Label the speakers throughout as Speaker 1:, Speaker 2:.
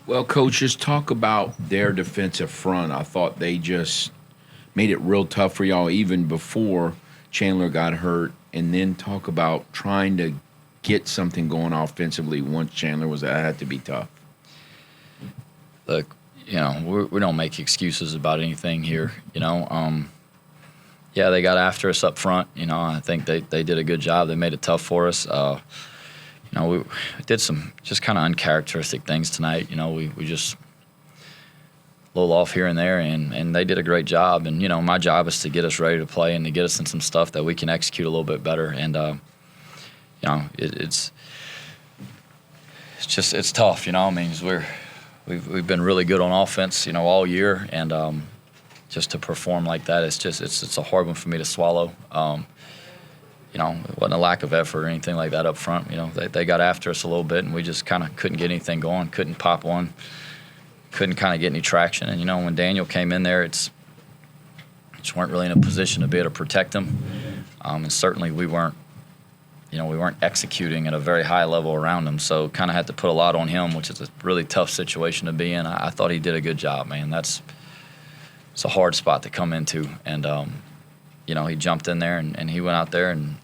Speaker 1: Well, Coach, just talk about their defensive front. I thought they just made it real tough for y'all even before Chandler got hurt, and then talk about trying to get something going offensively once Chandler was out. That had to be tough.
Speaker 2: Look, we don't make excuses about anything here. Yeah, they got after us up front. I think they did a good job. They made it tough for us. We did some just kind of uncharacteristic things tonight. We just a little off here and there, and they did a great job. And, my job is to get us ready to play and to get us in some stuff that we can execute a little bit better. And, it's tough, we've been really good on offense, all year. And just to perform like that, it's a hard one for me to swallow. It wasn't a lack of effort or anything like that up front. They got after us a little bit, and we just kind of couldn't get anything going, couldn't pop one, couldn't kind of get any traction. And, when Daniel came in there, just weren't really in a position to be able to protect him. And certainly we weren't executing at a very high level around him. So kind of had to put a lot on him, which is a really tough situation to be in. I thought he did a good job, man. It's a hard spot to come into. And, he jumped in there and he went out there and,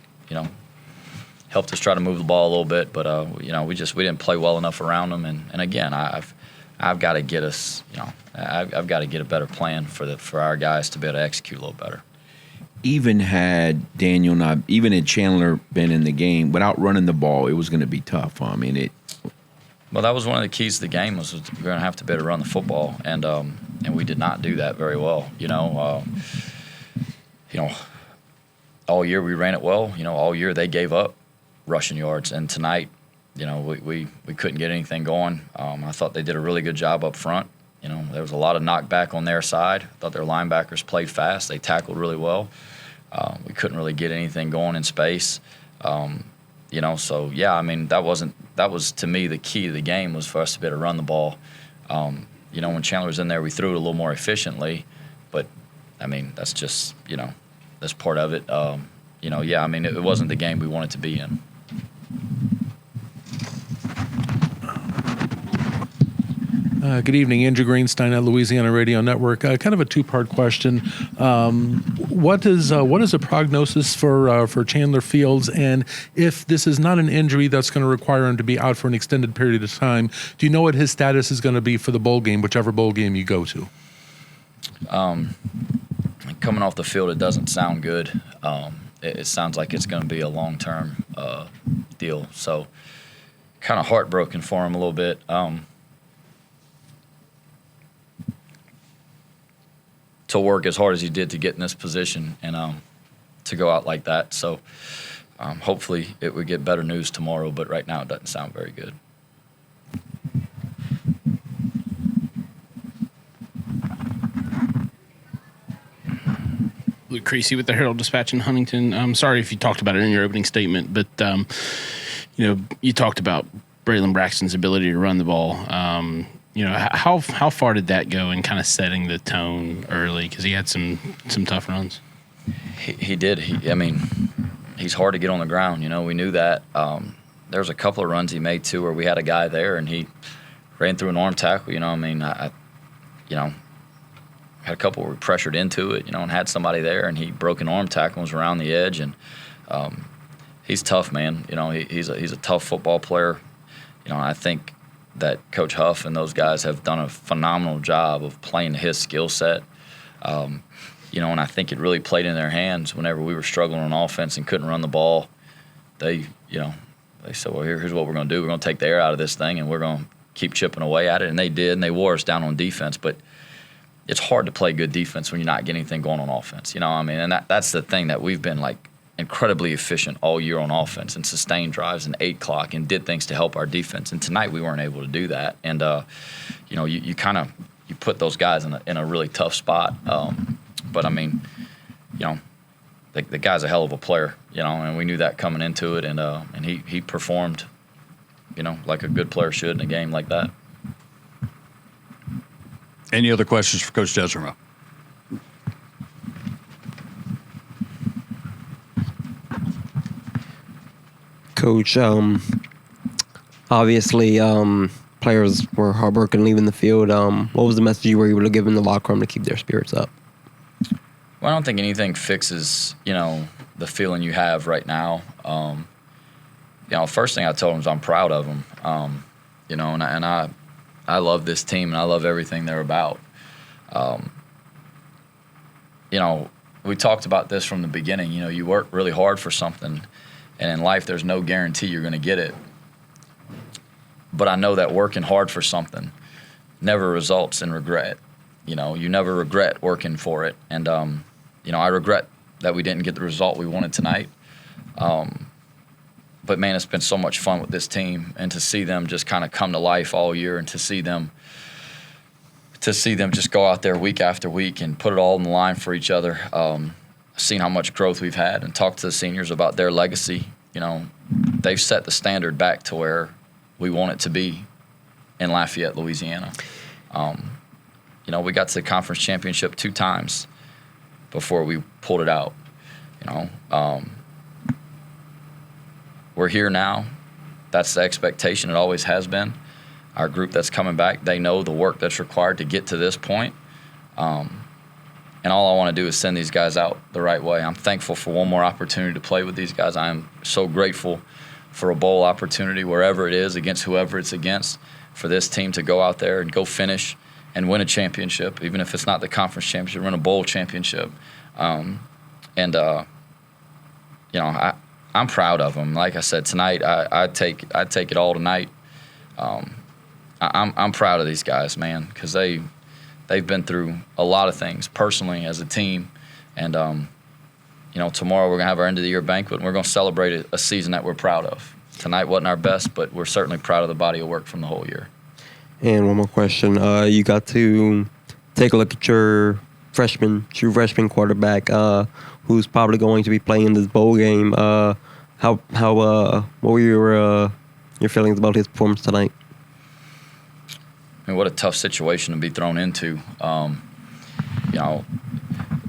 Speaker 2: helped us try to move the ball a little bit. But, we didn't play well enough around him. And again, I've got to get us, I've got to get a better plan for our guys to be able to execute a little better.
Speaker 1: Even had Daniel not, even had Chandler been in the game, without running the ball, it was going to be tough.
Speaker 2: Well, that was one of the keys to the game was we're going to have to be able to run the football, and we did not do that very well. All year we ran it well. All year they gave up rushing yards, and tonight, we couldn't get anything going. I thought they did a really good job up front. There was a lot of knockback on their side. I thought their linebackers played fast. They tackled really well. We couldn't really get anything going in space. So yeah, that was to me the key to the game was for us to be able to run the ball. When Chandler was in there, we threw it a little more efficiently, but that's just that's part of it. It wasn't the game we wanted to be in.
Speaker 3: Good evening, Andrew Greenstein at Louisiana Radio Network. Kind of a two-part question. What is a prognosis for Chandler Fields? And if this is not an injury that's going to require him to be out for an extended period of time, do you know what his status is going to be for the bowl game, whichever bowl game you go to?
Speaker 2: Coming off the field, it doesn't sound good. It sounds like it's going to be a long-term deal. So kind of heartbroken for him a little bit. To work as hard as he did to get in this position and to go out like that. So hopefully it would get better news tomorrow, but right now it doesn't sound very good.
Speaker 4: Luke Creasy with the Herald-Dispatch in Huntington. I'm sorry if you talked about it in your opening statement, but you talked about Braylon Braxton's ability to run the ball. How far did that go in kind of setting the tone early? Because he had some tough runs.
Speaker 2: He did. He's hard to get on the ground. We knew that. There was a couple of runs he made too where we had a guy there and he ran through an arm tackle. Had a couple where we pressured into it, and had somebody there, and he broke an arm tackle and was around the edge. And he's tough, man. He's a tough football player. I think that Coach Huff and those guys have done a phenomenal job of playing to his skill set. And I think it really played in their hands whenever we were struggling on offense and couldn't run the ball. They said, well, here's what we're going to do. We're going to take the air out of this thing, and we're going to keep chipping away at it. And they did, and they wore us down on defense. But it's hard to play good defense when you're not getting anything going on offense. And that's the thing that we've been, incredibly efficient all year on offense and sustained drives and 8 o'clock and did things to help our defense. And tonight we weren't able to do that. And, you kind of put those guys in a really tough spot. But, the guy's a hell of a player, and we knew that coming into it. And he performed, like a good player should in a game like that.
Speaker 5: Any other questions for Coach Desormeaux?
Speaker 6: Coach, obviously players were heartbroken leaving the field. What was the message you were able to give in the locker room to keep their spirits up?
Speaker 2: Well, I don't think anything fixes, the feeling you have right now. First thing I told them is I'm proud of them. And I love this team and I love everything they're about. We talked about this from the beginning. You work really hard for something, and in life there's no guarantee you're going to get it. But I know that working hard for something never results in regret. You never regret working for it. And, I regret that we didn't get the result we wanted tonight. But, man, it's been so much fun with this team, and to see them just kind of come to life all year, and to see them just go out there week after week and put it all on the line for each other, seen how much growth we've had, and talked to the seniors about their legacy. They've set the standard back to where we want it to be in Lafayette, Louisiana. We got to the conference championship 2 times before we pulled it out. We're here now. That's the expectation. It always has been. Our group that's coming back, they know the work that's required to get to this point. And all I want to do is send these guys out the right way. I'm thankful for one more opportunity to play with these guys. I am so grateful for a bowl opportunity, wherever it is, against whoever it's against, for this team to go out there and go finish and win a championship, even if it's not the conference championship, win a bowl championship. I'm proud of them. Like I said, tonight I take it all tonight. I'm proud of these guys, man, because they've been through a lot of things personally as a team, and tomorrow we're gonna have our end of the year banquet, and we're gonna celebrate a season that we're proud of. Tonight wasn't our best, but we're certainly proud of the body of work from the whole year.
Speaker 6: And one more question: you got to take a look at your true freshman quarterback, who's probably going to be playing in this bowl game. What were your feelings about his performance tonight?
Speaker 2: I mean, what a tough situation to be thrown into.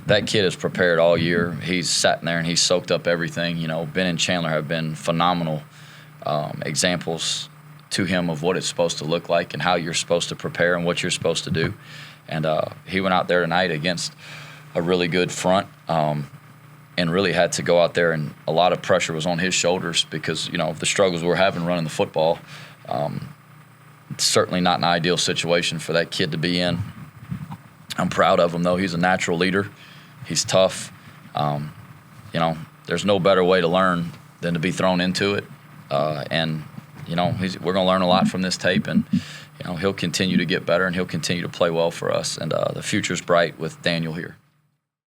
Speaker 2: That kid is prepared all year. He's sat in there and he's soaked up everything. Ben and Chandler have been phenomenal examples to him of what it's supposed to look like and how you're supposed to prepare and what you're supposed to do. And he went out there tonight against a really good front and really had to go out there, and a lot of pressure was on his shoulders because, of the struggles we're having running the football. It's certainly not an ideal situation for that kid to be in. I'm proud of him, though. He's a natural leader. He's tough. There's no better way to learn than to be thrown into it. We're going to learn a lot from this tape, and he'll continue to get better, and he'll continue to play well for us. And the future's bright with Daniel here.